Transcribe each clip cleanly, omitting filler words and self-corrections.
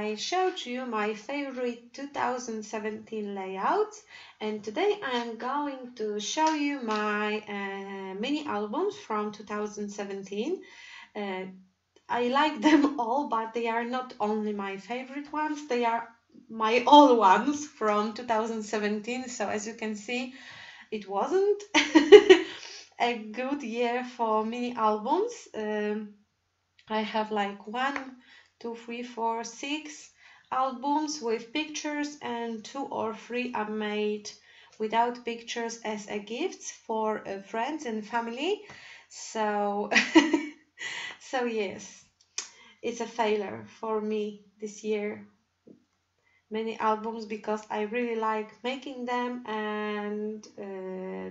I showed you my favorite 2017 layouts, and today I am going to show you my mini albums from 2017. I like them all, but they are not only my favorite ones, they are my all ones from 2017. So as you can see, it wasn't a good year for mini albums. I have like 1, 2, 3, 4, 6 albums with pictures, and 2 or 3 are made without pictures as a gift for friends and family. So, so yes, it's a failure for me this year. Many albums, because I really like making them, and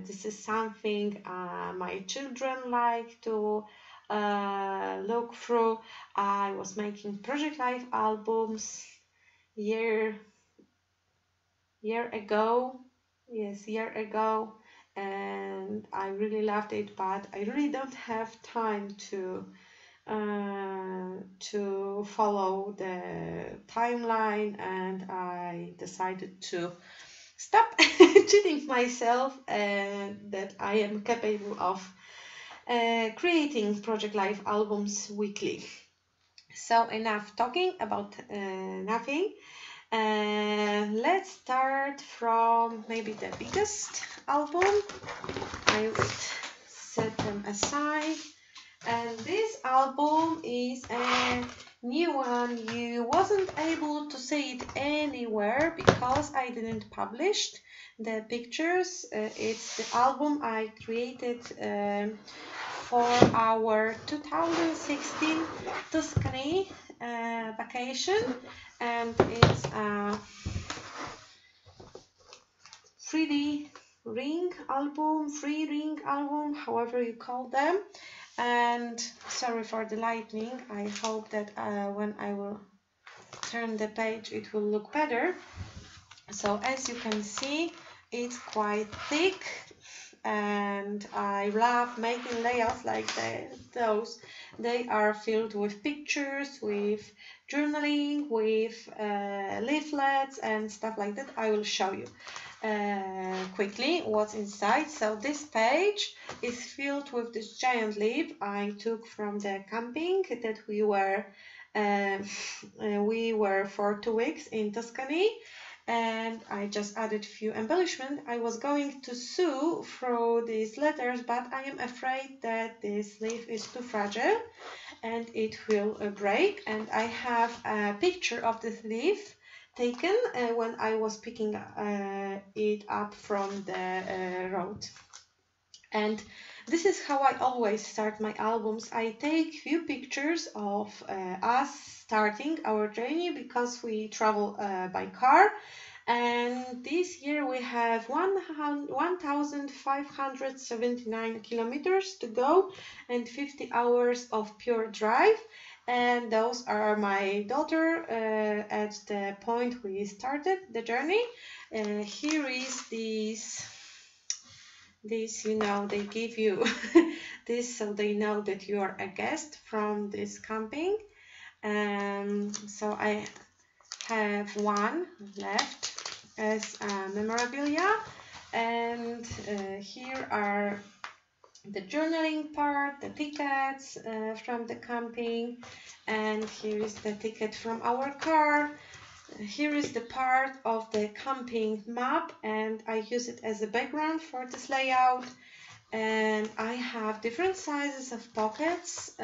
this is something my children like to look through. I was making Project Life albums year ago, yes, year ago, and I really loved it, but I really don't have time to follow the timeline, and I decided to stop cheating myself and that I am capable of creating Project Life albums weekly. So enough talking about nothing. Let's start from maybe the biggest album. I would set them aside. And this album is a new one. You wasn't able to see it anywhere because I didn't publish the pictures. It's the album I created for our 2016 Tuscany vacation, and it's a 3D ring album, free ring album, however you call them. And sorry for the lightning, I hope that when I will turn the page it will look better. So as you can see, it's quite thick, and I love making layouts like those. They are filled with pictures, with journaling, with leaflets and stuff like that. I will show you quickly what's inside. So this page is filled with this giant leaf I took from the camping that we were for 2 weeks in Tuscany, and I just added a few embellishments. I was going to sew through these letters, but I am afraid that this leaf is too fragile and it will break, and I have a picture of this leaf taken when I was picking it up from the road. And this is how I always start my albums. I take few pictures of us starting our journey, because we travel by car, and this year we have 1,579 kilometers to go and 50 hours of pure drive. And those are my daughter at the point we started the journey. Here is this, you know, they give you this so they know that you are a guest from this camping. So I have one left as memorabilia, and here are the journaling part, the tickets from the camping, and here is the ticket from our car. Here is the part of the camping map, and I use it as a background for this layout. And I have different sizes of pockets,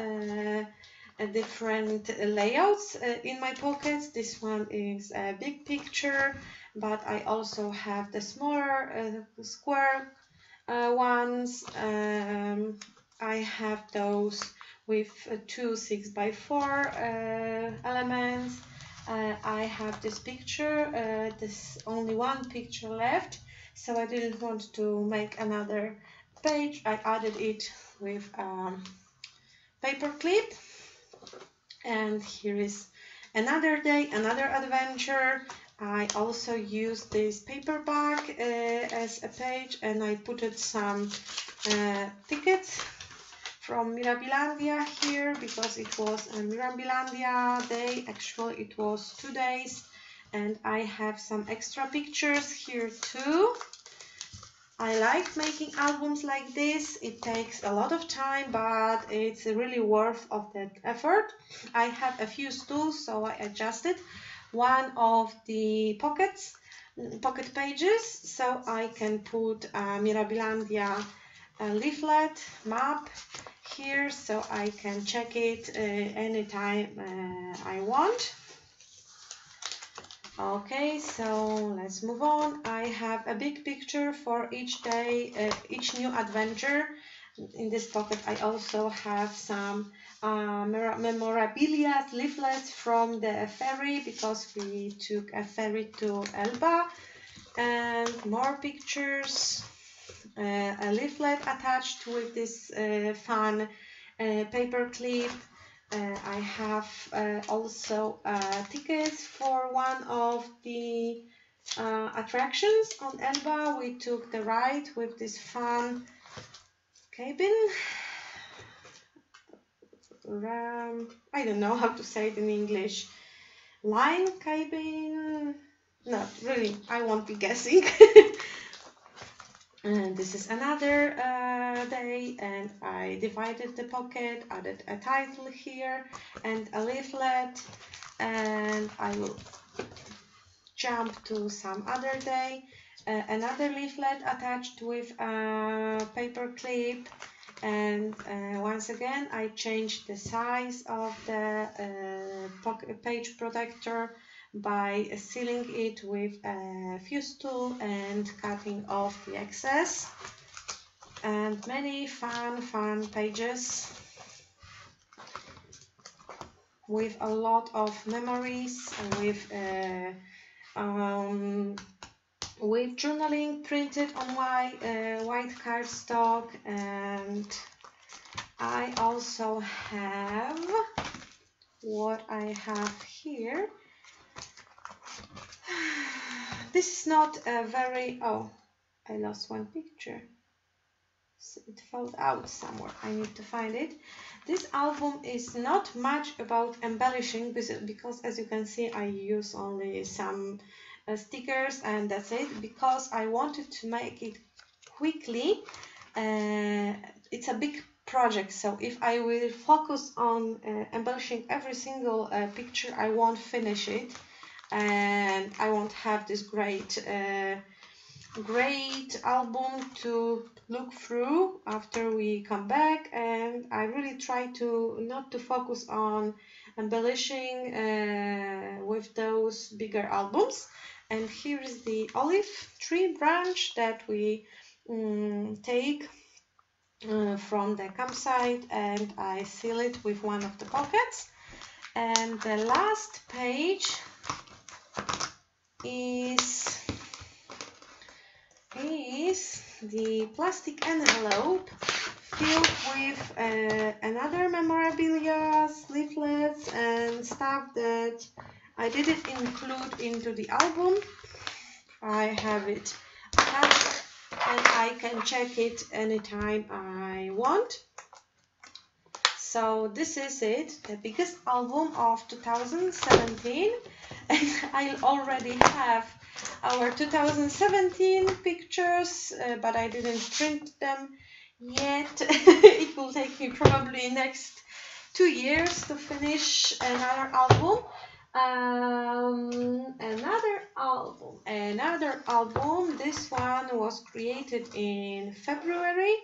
different layouts in my pockets. This one is a big picture, but I also have the smaller square ones. I have those with 2 6x4 elements. I have this picture, there's only one picture left, so I didn't want to make another page. I added it with paper clip. And here is another day, another adventure. I also used this paper bag as a page, and I put some tickets from Mirabilandia here because it was a Mirabilandia day. Actually, it was 2 days, and I have some extra pictures here too. I like making albums like this. It takes a lot of time, but it's really worth of that effort. I have a few stools, so I adjusted one of the pocket pages, so I can put Mirabilandia leaflet map here, so I can check it anytime I want. Okay, so let's move on. I have a big picture for each day, each new adventure. In this pocket I also have some memorabilia leaflets from the ferry, because we took a ferry to Elba, and more pictures, a leaflet attached with this fun paper clip. I have also tickets for one of the attractions on Elba. We took the ride with this fun cabin. I don't know how to say it in English. Line cabin? No, really, I won't be guessing. And this is another day, and I divided the pocket, added a title here and a leaflet, and I will jump to some other day. Another leaflet attached with a paper clip, and once again I changed the size of the page protector by sealing it with a fuse tool and cutting off the excess. And many fun pages with a lot of memories, with journaling printed on white cardstock. And I also have what I have here. This is not a very, oh, I lost one picture. So it fell out somewhere. I need to find it. This album is not much about embellishing, because as you can see I use only some stickers and that's it, because I wanted to make it quickly. It's a big project, so if I will focus on embellishing every single picture, I won't finish it, and I won't have this great album to look through after we come back. And I really try to not to focus on embellishing with those bigger albums. And here is the olive tree branch that we take from the campsite, and I seal it with one of the pockets. And the last page is the plastic envelope filled with another memorabilia, leaflets and stuff that I didn't include into the album. I have it attached and I can check it anytime I want. So this is it, the biggest album of 2017, and I already have our 2017 pictures, but I didn't print them yet. It will take me probably next 2 years to finish another album. Another album. This one was created in February,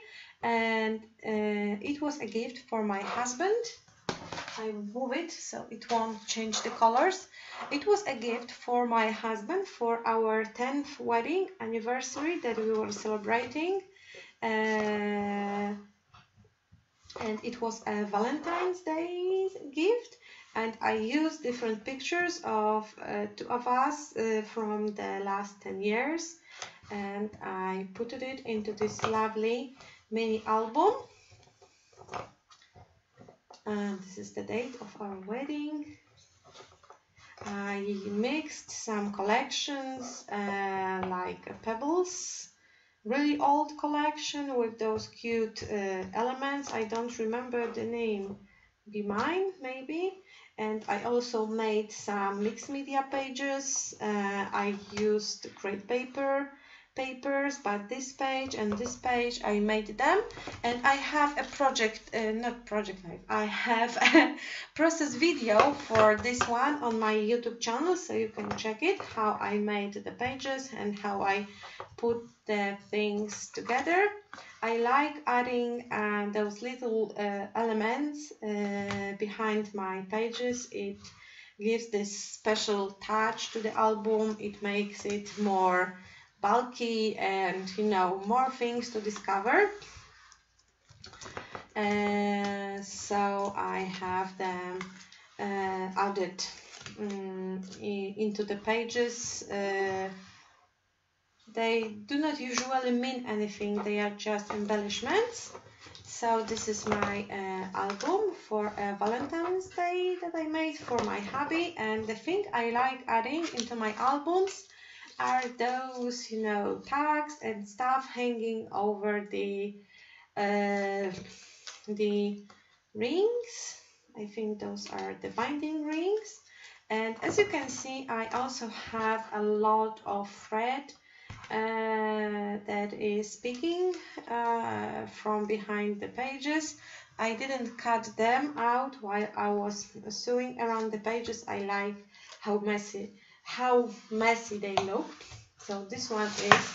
and it was a gift for my husband. I move it so it won't change the colors. It was a gift for my husband for our 10th wedding anniversary that we were celebrating, and it was a Valentine's Day gift. And I used different pictures of two of us from the last 10 years, and I put it into this lovely mini album. And this is the date of our wedding. I mixed some collections like pebbles, really old collection with those cute elements. I don't remember the name. Be Mine, maybe. And I also made some mixed media pages. I used great papers, but this page and this page I made them. And I have a project, not project life, I have a process video for this one on my YouTube channel, so you can check it, how I made the pages and how I put the things together. I like adding those little elements behind my pages. It gives this special touch to the album. It makes it more bulky and, you know, more things to discover. So I have them added into the pages. They do not usually mean anything, they are just embellishments. So this is my album for Valentine's Day that I made for my hubby, and the thing I like adding into my albums are those, you know, tags and stuff hanging over the rings. I think those are the binding rings. And as you can see, I also have a lot of thread that is peeking from behind the pages. I didn't cut them out while I was sewing around the pages. I like how messy they look. So this one is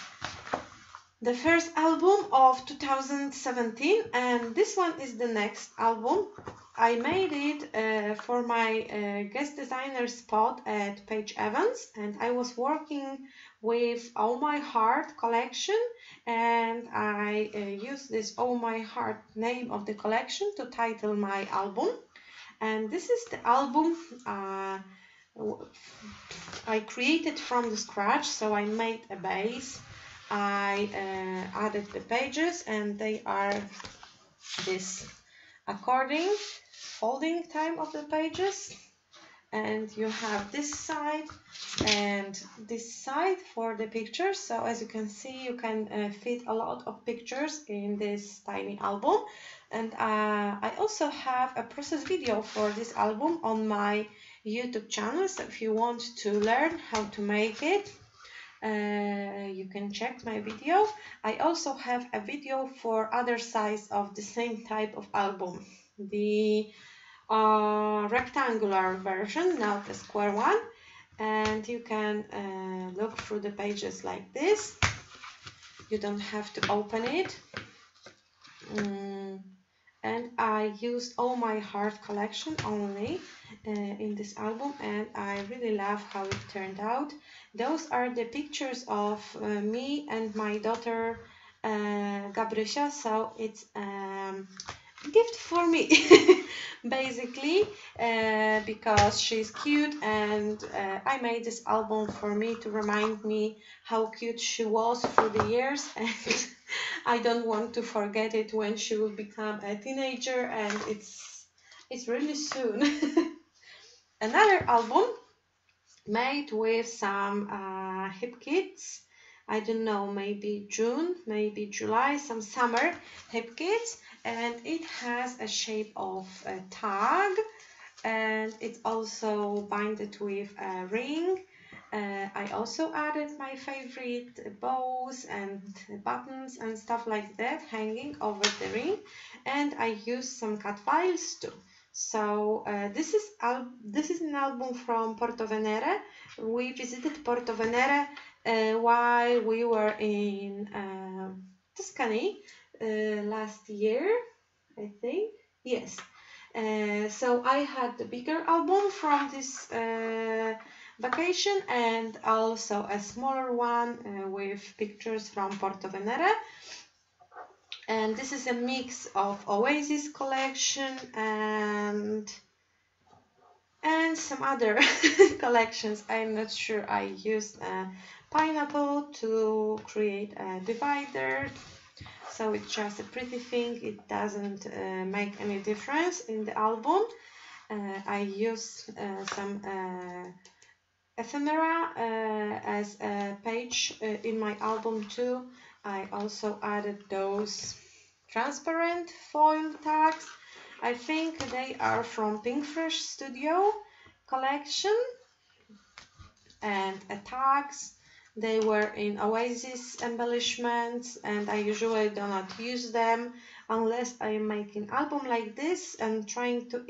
the first album of 2017, and this one is the next album. I made it for my guest designer spot at Page Evans, and I was working with Oh My Heart collection, and I used this Oh My Heart name of the collection to title my album. And this is the album I created from the scratch. So I made a base, I added the pages, and they are this according folding time of the pages, and you have this side and this side for the pictures. So as you can see, you can fit a lot of pictures in this tiny album. And I also have a process video for this album on my YouTube channel, so if you want to learn how to make it, you can check my video. I also have a video for other size of the same type of album, the rectangular version, not the square one, and you can look through the pages like this. You don't have to open it. And I used All My Heart collection only in this album, and I really love how it turned out. Those are the pictures of me and my daughter Gabrysia, so it's a gift for me basically, because she's cute, and I made this album for me to remind me how cute she was through the years, and I don't want to forget it when she will become a teenager, and it's really soon. Another album made with some hip kits. I don't know, maybe June, maybe July, some summer hip kits, and it has a shape of a tag, and it's also binded with a ring. I also added my favorite bows and buttons and stuff like that hanging over the ring, and I used some cut files too. So this is an album from Porto Venera. We visited Porto Venera while we were in Tuscany last year, I think. Yes. So I had the bigger album from this vacation, and also a smaller one with pictures from Porto Venera. And this is a mix of Oasis collection and some other collections. I'm not sure. I used a pineapple to create a divider, so it's just a pretty thing. It doesn't make any difference in the album. I used some ephemera as a page in my album too, I also added those transparent foil tags. I think they are from Pink Fresh Studio collection, and tags. They were in Oasis embellishments, and I usually do not use them unless I am making an album like this and trying to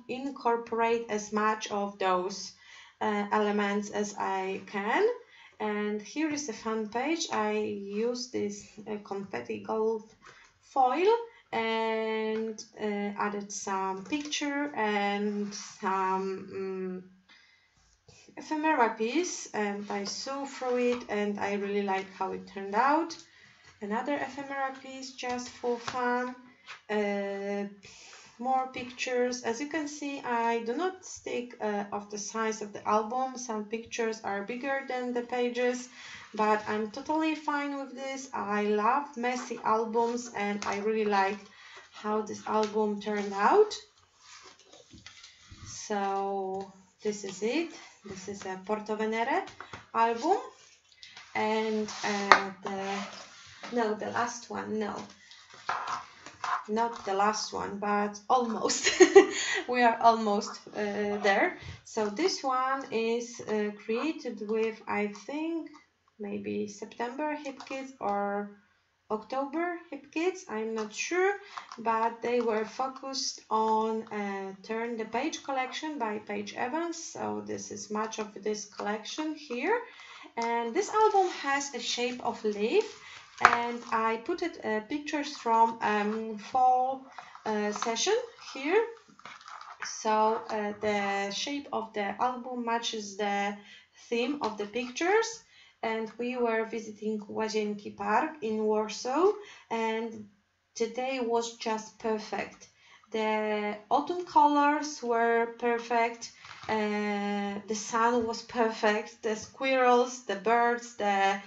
incorporate as much of those elements as I can. And here is a fun page. I use this confetti gold foil and added some picture and some ephemera piece, and I saw through it and I really like how it turned out. Another ephemera piece just for fun. More pictures. As you can see, I do not stick of the size of the album. Some pictures are bigger than the pages, but I'm totally fine with this. I love messy albums and I really like how this album turned out. So this is it. This is a Porto Venera album, and the last one, no, not the last one, but almost. We are almost there. So this one is created with, I think, maybe September Hip Kids or October Hip Kids, I'm not sure, but they were focused on Turn the Page collection by Paige Evans. So this is much of this collection here, and this album has a shape of leaf, and I put it pictures from fall session here. So the shape of the album matches the theme of the pictures. And we were visiting Łazienki Park in Warsaw, and the day was just perfect. The autumn colors were perfect, the sun was perfect, the squirrels, the birds, the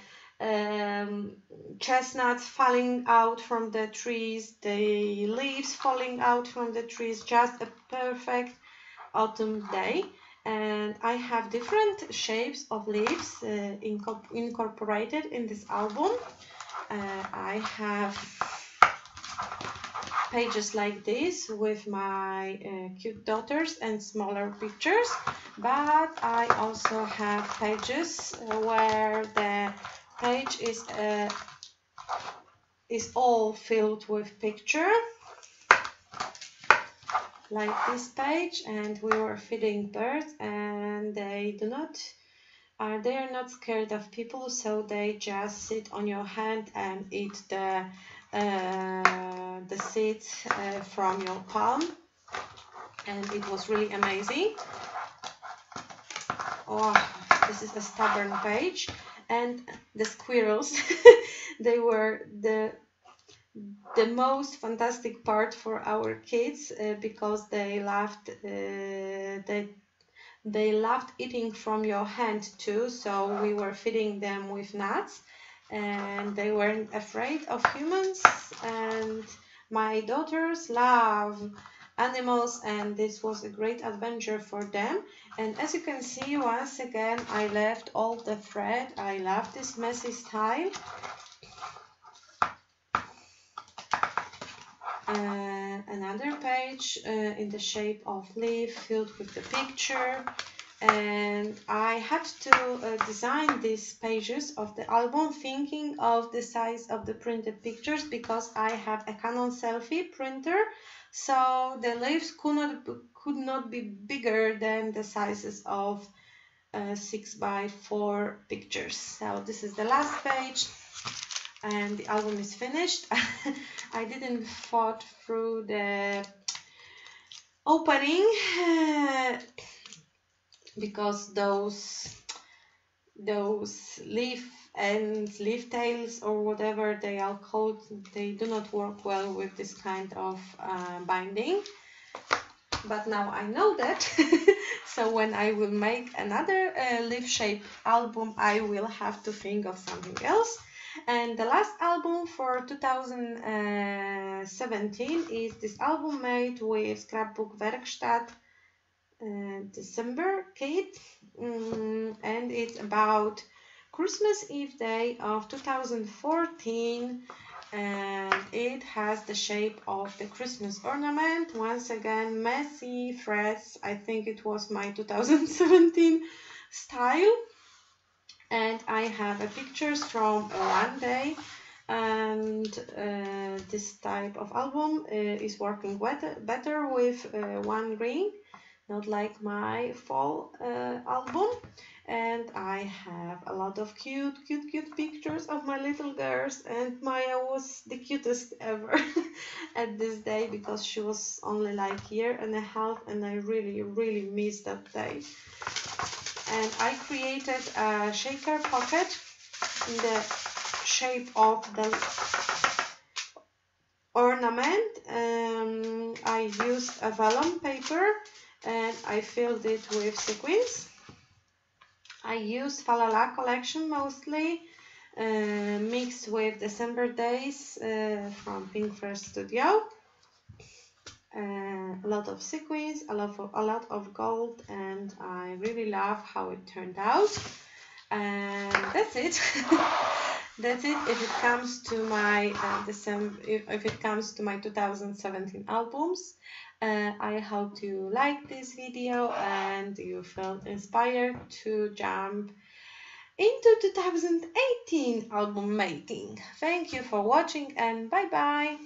chestnuts falling out from the trees, the leaves falling out from the trees, just a perfect autumn day. And I have different shapes of leaves incorporated in this album. I have pages like this with my cute daughters and smaller pictures, but I also have pages where the page is all filled with picture, like this page, and we were feeding birds, and they are not scared of people, so they just sit on your hand and eat the seeds from your palm, and it was really amazing. Oh, this is a stubborn page. And the squirrels, they were the most fantastic part for our kids because they loved they loved eating from your hand too. So we were feeding them with nuts, and they weren't afraid of humans. And my daughters love animals, and this was a great adventure for them. And as you can see, once again, I left all the thread. I love this messy style. Another page in the shape of leaf filled with the picture, and I had to design these pages of the album thinking of the size of the printed pictures, because I have a Canon selfie printer, so the leaves could not be bigger than the sizes of 6x4 pictures. So this is the last page, and the album is finished. I didn't thought through the opening because those leaf tails or whatever they are called, they do not work well with this kind of binding. But now I know that. So when I will make another leaf shape album, I will have to think of something else. And the last album for 2017 is this album made with Scrapbook Werkstatt December kit, and it's about Christmas Eve day of 2014, and it has the shape of the Christmas ornament. Once again, messy threads. I think it was my 2017 style. And I have pictures from one day, and this type of album is working better with one ring, not like my fall album. And I have a lot of cute pictures of my little girls, and Maya was the cutest ever at this day because she was only like a year and a half, and I really missed that day. And I created a shaker pocket in the shape of the ornament. I used a vellum paper and I filled it with sequins. I used Falala collection mostly, mixed with December Days from Pink Fresh Studio. A lot of sequins, a lot of gold, and I really love how it turned out. And that's it. That's it. If it comes to my if it comes to my 2017 albums, I hope you like this video and you felt inspired to jump into 2018 album making. Thank you for watching and bye bye.